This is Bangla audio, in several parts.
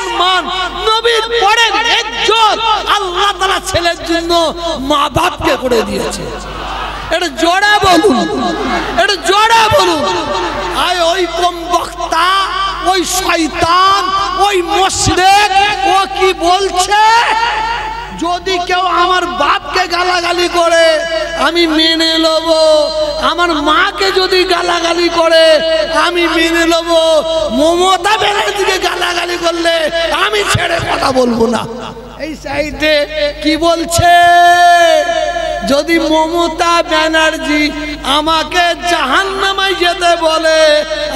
সম্মান, নবীর পরের ইজ্জত আল্লাহ তাআলা ছেলের জন্য মা বাপকে করে দিয়েছে। এটা জোরে বলুন, এটা জোরে বলুন। আর ওই কম বক্তা, ওই শয়তান, ওই মুশরিক ও কি বলছে, যদি কেউ আমার বাপকে গালাগালি করে আমি মেনে নেব, আমার মাকে যদি গালাগালি করে আমি মেনে নেব, মমতা ব্যানার্জিকে গালাগালি করলে আমি ছেড়ে কথা বলবো না। এই সাইডে কি বলছে, যদি মমতা ব্যানার্জি আমাকে জাহান্নামায় যেতে বলে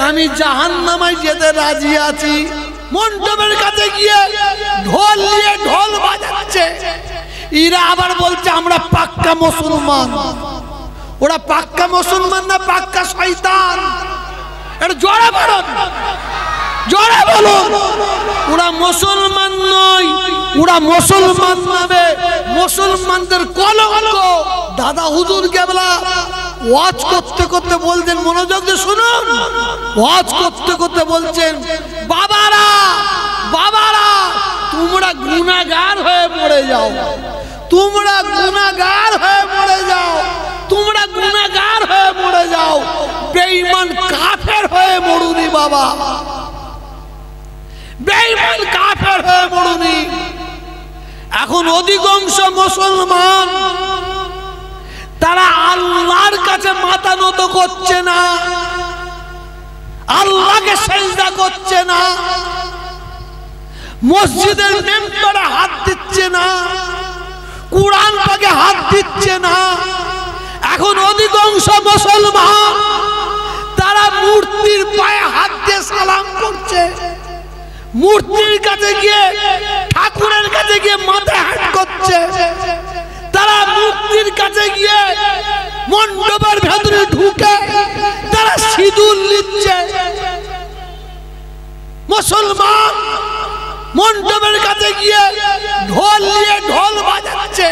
আমি জাহান্নামায় যেতে রাজি আছি। মণ্ডপের কাছে গিয়ে ঢোল নিয়ে ঢোল বাজাচ্ছে। এরা আবার বলছে আমরা পাক্কা মুসলমান। ওরা পাক্কা মুসলমান না পাক্কা শয়তান? এটা জোরে বলুন, জোরে বলুন। ওরা মুসলমান নয়, ওরা মুসলমান নামে মুসলমানদের কলঙ্ক। দাদা হুজুর কেবলা ওয়াজ করতে করতে বলছেন, মনোযোগ দিয়ে শুনুন, ওয়াজ করতে করতে বলছেন, বাবারা বাবারা তোমরা গুনাহগার হয়ে মরে যাও, তোমরা গুনাহগার হয়ে মরে যাও, তোমরা গুনাহগার হয়ে মরে যাও, বেঈমান কাফের হয়ে মরুনি বাবা, বেঈমান কাফের হয়ে মরুনি। এখন অধিকাংশ মুসলমান তারা আল্লাহর কাছে মাথা নত করছে না, আল্লাহকে সিজদা করছে না, মসজিদের মেম্বারে হাত দিচ্ছে না, কুরআন পাকে হাত দিচ্ছে না। এখন অধিকাংশ মুসলমান তারা মূর্তির পায়ে হাত দিয়ে সালাম করছে, মূর্তির কাছে গিয়ে ঠাকুরের কাছে গিয়ে মাথা হাত করছে, তারা মূর্তির কাছে গিয়ে মণ্ডপের ভেতরে ঢুকে তারা সিঁদুর নিচ্ছে। মুসলমান মণ্ডপের কাছে গিয়ে ঢোল নিয়ে ঢোল বাজাচ্ছে।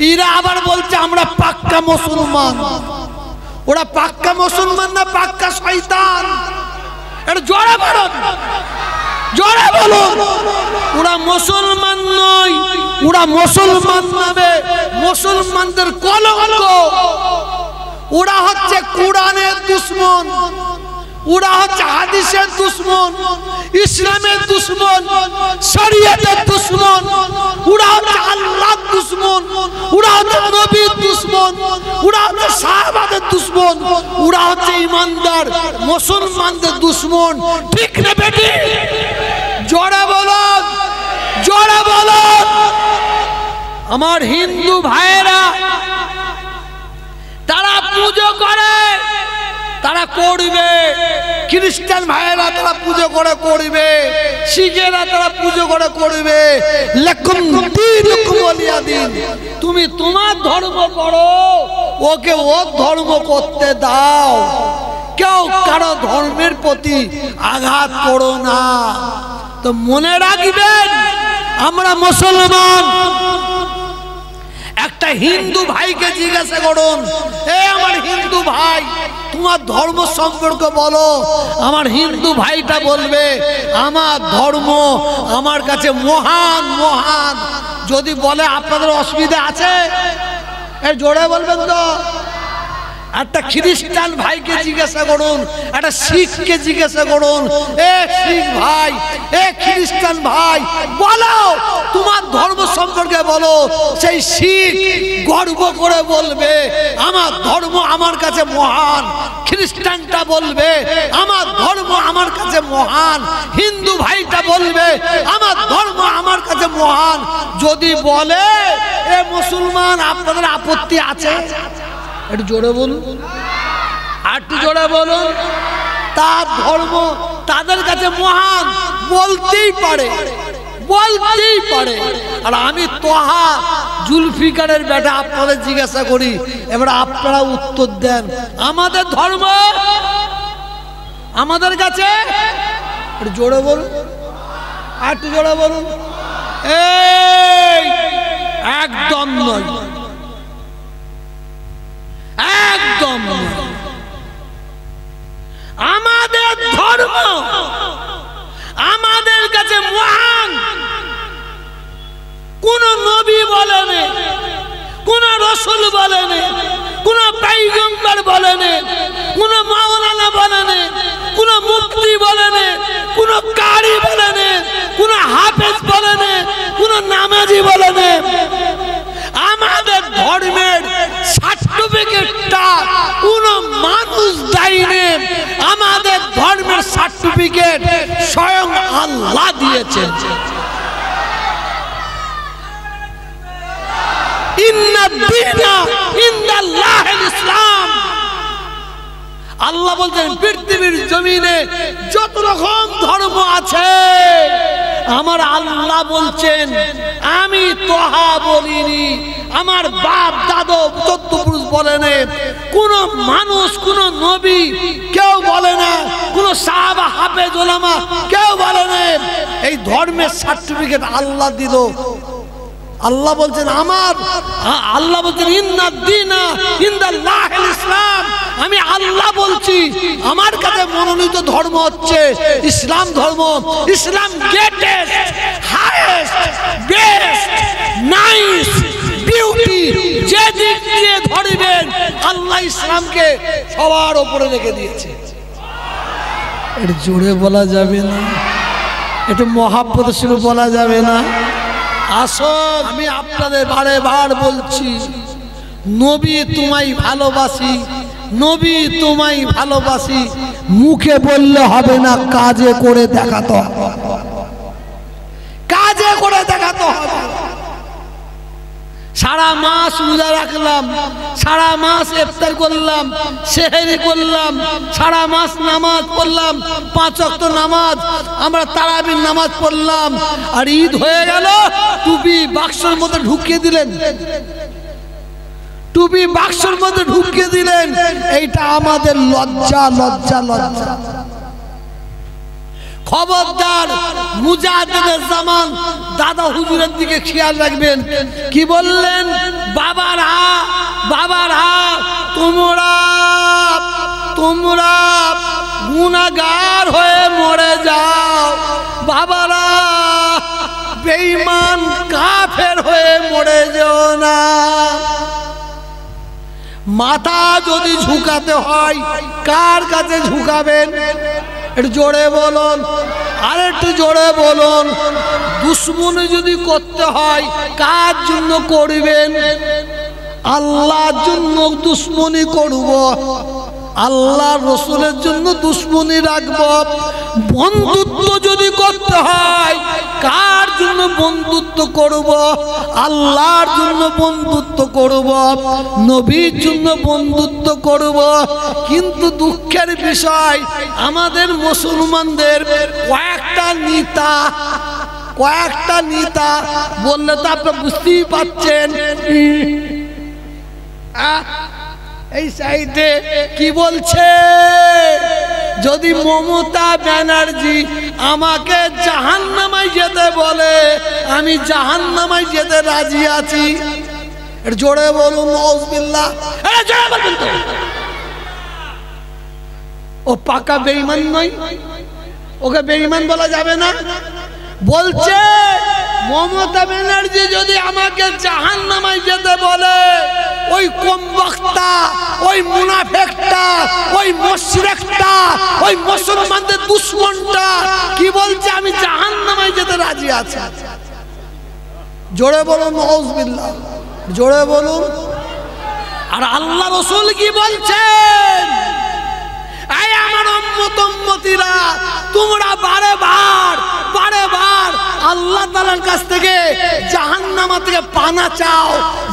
এরা আবার বলছে আমরা পাক্কা মুসলমান। ওরা পাক্কা মুসলমান না পাক্কা শয়তান? এটা জোরে বলুন, জোরে বলুন। ওরা মুসলমান নয়, ওরা মুসলমান নামে মুসলমানদের কলঙ্ক। ওরা হচ্ছে কোরআনের দুশমন, ওরা হচ্ছে হাদিসের দুশমন, ইসলামের দুশমন, শরীয়তের দুশমন, ওরা হচ্ছে আল্লাহর দুশমন, ওরা হচ্ছে নবীর দুশমন, ওরা হচ্ছে সাহাবাদের দুশমন, ওরা হচ্ছে ইমানদার মুসলমানদের দুশমন। ঠিক না বেটি? জোরে বলুন, জোরে বলুন। আমার হিন্দু ভাইয়েরা তারা পুজো করে, তারা করবে, খ্রিস্টান ভাইয়েরা তারা পুজো করে করবে, শিখেরা তারা পুজো করে করবে। লাকুম দীনুকুম ওয়ালিয়া দীন। তুমি তোমার ধর্ম করো, ওকে ওর ধর্ম করতে দাও। কেউ কারো ধর্মের প্রতি আঘাত করো না। তো মনে রাখবেন আমরা মুসলমান। একটা হিন্দু ভাইকে জিজ্ঞাসা করুন, এ আমার হিন্দু ভাই তোমার ধর্ম সম্পর্কে বলো। আমার হিন্দু ভাইটা বলবে আমার ধর্ম আমার কাছে মহান মহান। যদি বলে আপনাদের অসুবিধা আছে, এর জোরে বলবেন তো। একটা খ্রিস্টান ভাইকে জিজ্ঞাসা করুন, একটা শিখকে জিজ্ঞাসা করুন, এ শিখ ভাই, এ খ্রিস্টান ভাই বলো তোমার ধর্ম সম্পর্কে বলো। সেই শিখ গর্ব করে বলবে আমার ধর্ম আমার কাছে মহান। খ্রিস্টানটা বলবে আমার ধর্ম আমার কাছে মহান। হিন্দু ভাইটা বলবে আমার ধর্ম আমার কাছে মহান। যদি বলে এ মুসলমান আপনাদের আপত্তি আছে? একটু জোরে বলুন, আর একটু জোরে বলুন। তার ধর্ম তাদের কাছে মহান বলতেই পারে, বলতেই পারে। আর আমি তোহা জুলফিকারের বেটা আপনাদের জিজ্ঞাসা করি, এবার আপনারা উত্তর দেন আমাদের ধর্ম আমাদের কাছে। একটু জোরে বলুন, আর একটু জোরে বলুন। এই একদম নয়, একদম আমাদের ধর্ম আমাদের কাছে মহান। কোন নবী বলেনি, কোন রাসূল বলেনি, কোন পয়গম্বর বলেনি, কোন মাওলানা বলেনি, কোন মুফতি বলেনি, কোন কারি বলেনি, কোন হাফেজ বলেনি, কোন নামাজি বলেনি। আমাদের ধর্মের সার্টিফিকেটটা কোন মানুষ দেয়নি, আমাদের ধর্মের সার্টিফিকেট স্বয়ং আল্লাহ দিয়েছেন। ইসলাম। আল্লাহ বলছেন পৃথিবীর জমিনে যত রকম ধর্ম আছে, আমার আল্লাহ বলছেন আমি তোহা বলিনি, আমার বাপ দাদা চোদ্দ পুরুষ বলেনি, কোন মানুষ কোন নবী কেউ বলে না, কোন সাহাবা হাফেজ ওলামা কেউ বলে না। এই ধর্মের সার্টিফিকেট আল্লাহ দিল। আল্লাহ বলছেন আল্লাহ বলছেন ইন্নাদ-দীনা ইনদাল্লাহিল ইসলাম। আমি আল্লাহ বলছি আমার কাছে মনোনীত ধর্ম হচ্ছে ইসলাম ধর্ম। Islam greatest, highest, best, nice, beauty, যে দিক দিয়ে ধরবেন আল্লাহ ইসলামকে সবার উপরে রেখে দিয়েছে। এটা জোরে বলা যাবে না, একটু মহাব্বতের সঙ্গে বলা যাবে না। আসল আমি আপনাদের বারে বার বলছি, নবী তোমায় ভালোবাসি, নবী তোমায় ভালোবাসি মুখে বললে হবে না, কাজে করে দেখাতে হবে, কাজে করে দেখাতে হবে। সারা মাস রোজা রাখলাম, সারা মাস ইফতার করলাম, সেহরি করলাম, সারা মাস নামাজ পড়লাম, 5 ওয়াক্ত নামাজ, আমরা তারাবির নামাজ পড়লাম, আর ঈদ হয়ে গেল টুপি বাক্সের মধ্যে ঢুকিয়ে দিলেন, টুপি বাক্সের মধ্যে ঢুকিয়ে দিলেন। এইটা আমাদের লজ্জা, লজ্জা, লজ্জা। খবরদার মুজাহিদের জামান দাদা হুজুরের দিকে খেয়াল রাখবেন। কি বললেন? বাবারা বাবারা তোমরা তোমরা গুনাহগার হয়ে মরে যাও, বাবারা বেঈমান কাফের হয়ে মরে যেও না। মাথা যদি ঝুঁকাতে হয় কার কাছে ঝুঁকাবেন? একটু জোরে বলুন, আর একটু জোরে বলুন। দুশ্মনী যদি করতে হয় কার জন্য করবেন? আল্লাহর জন্য দুশ্মনী করব, আল্লাহ রসুলের জন্য দুশ্মনী রাখব। বন্ধুত্ব যদি করতে হয় কার জন্য বন্ধুত্ব করব? আল্লাহর জন্য বন্ধুত্ব করব, নবীর জন্য বন্ধুত্ব করব। কিন্তু দুঃখের বিষয় আমাদের মুসলমানদের কয়েকটা নেতা বললে তো আপনি বুঝতেই পাচ্ছেন। এই সাইডে কি বলছে? যদি মমতা ব্যানার্জি আমাকে জাহান্নামায় যেতে বলে আমি জাহান্নামায় যেতে রাজি আছি। এর জোরে বলুন নাউজুবিল্লাহ। জোরে বলবেন তো। ও পাকা বেঈমান নয়, ওকে বেঈমান বলা যাবে না। বলছে মমতা ব্যানার্জি যদি আমাকে জাহান্নামায় যেতে বলে, ওই কমবক্তা, ওই মুনাফিকটা, ওই মুশরিকটা, ওই মুসলমানদের দুশমনটা কি বলছে? আমি জাহান্নামায় যেতে রাজি আছি। জোরে বলুন নাউজুবিল্লাহ, জোরে বলুন। আর আল্লাহ রাসূল কি বলছেন? এই আমার উম্মত উম্মতিরা, তোমরা বারে বার আল্লাহ তাআলার কাছ থেকে জাহান্নাম থেকে পানা চাও,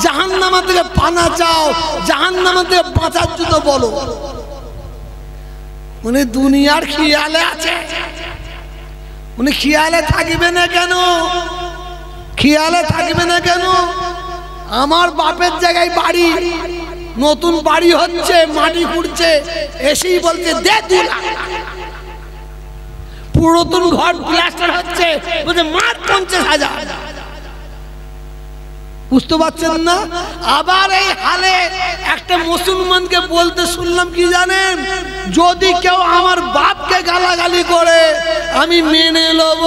জাহান্নাম থেকে পানা চাও, জাহান্নাম থেকে বাঁচার জন্য বলো। উনি দুনিয়ার খেয়ালে আছে, উনি খেয়ালে থাকবে না কেন? খেয়ালে থাকবে না কেন? আমার বাপের জায়গায় বাড়ি, নতুন বাড়ি হচ্ছে, মাটি খুঁড়ছে, এসেই বলছে দে 2 লাখ। পুরাতন ঘর প্লাস্টার হচ্ছে, বলছে মার 50,000। বুঝতে পারছেন না? আবার এই হালে একটা মুসলমানকে বলতে শুনলাম কি জানেন? যদি কেউ আমার বাপকে গালাগালি করে আমি মেনে নেব,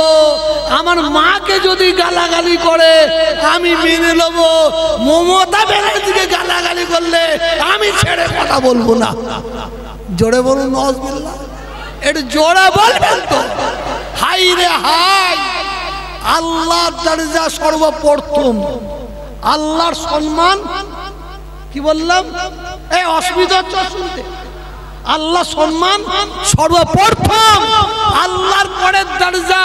আমার মাকে যদি গালাগালি করে আমি মেনে নেব, মমতা ব্যানার্জিকে গালাগালি করলে আমি ছেড়ে কথা বলবো না। জোরে বলুন নাউজুবিল্লাহ, একটু জোরে বলবেন তো। হাই রে হাই, আল্লাহর দরজা সর্বপ্রথম, আল্লাহর সম্মান। কি বললাম? এই অসুবিধা হচ্ছে শুনতে। আল্লাহ সম্মান সর্বপ্রথম, আল্লাহর পরে দরজা,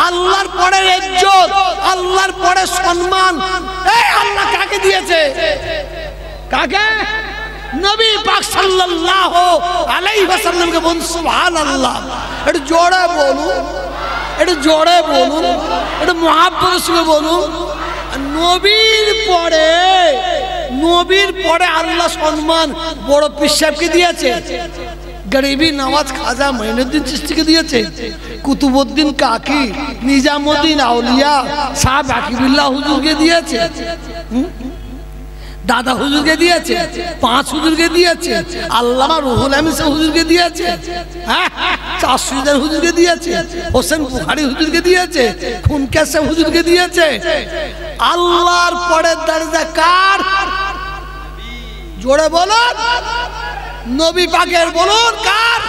আল্লাহর পরে ইজ্জত, আল্লাহর পরে সম্মান। এই আল্লাহ কাকে দিয়েছে? কাকে? নবী পাক সাল্লাল্লাহু আলাইহি ওয়াসাল্লামকে বলুন সুবহানাল্লাহ। একটু জোরে বলুন, একটু জোরে বলুন, একটু মুহাব্বতের সঙ্গে বলুন। নবীর পরে, নবীর পরে আল্লাহ সম্মান বড় পীর সাহেবকে দিয়েছে, গরিবি নওয়াজ খাজা মঈনুদ্দিন চিশতিকে দিয়েছে, কুতুবউদ্দিন কাকি, নিজামুদ্দিন আউলিয়া শাহ বাকিবুল্লাহ হুজুরকে দিয়েছে, দাদা হুজুরকে দিয়েছে, পাঁচ হুজুরকে দিয়েছে, আল্লামা রুহুল আমিন হুজুরকে দিয়েছে, হ্যাঁ চাষিদার হুজুরকে দিয়েছে, হোসেন বুখারী হুজুরকে দিয়েছে, খুনকেশে হুজুরকে দিয়েছে। আল্লাহর পরে দরজা কার? জোরে বলুন, নবী পাকের। বলুন কার?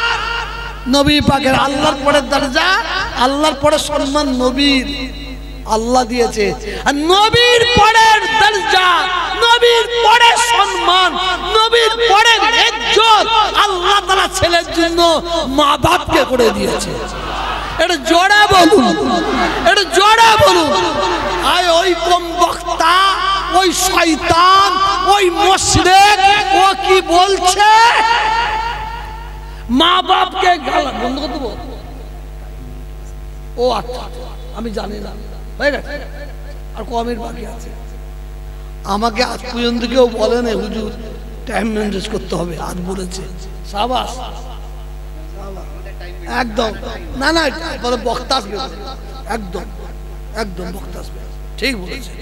নবী পাকের। আল্লাহর পরে দরজা, আল্লাহর পরে সম্মান নবীর, আল্লাহ দিয়েছে। আর নবীর পরে দরজা, নবীর পরে সম্মান, নবীর পরে ইজ্জত আল্লাহ তাআলা ছেলের জন্য মা বাপকে করে দিয়েছে। এটা জোরে বলুন, এটা জোরে বলুন। আয় ওই কম বক্তা, ওই শয়তান, ওই মুশরিক, ও কি বলছে? মা বাপকে গালা বন্ধ করে দেবো? ও আচ্ছা, আমি জানি না, হয়ে গেছে, আর কমের বাকি আছে। আমাকে আজ পর্যন্ত কেউ বলে না হুজুর টাইম ম্যানেজ করতে হবে, আজ বলেছে। সাবাস, একদম। না না, বক্তা আসবে, একদম একদম বক্তা আসবে, ঠিক বলেছে।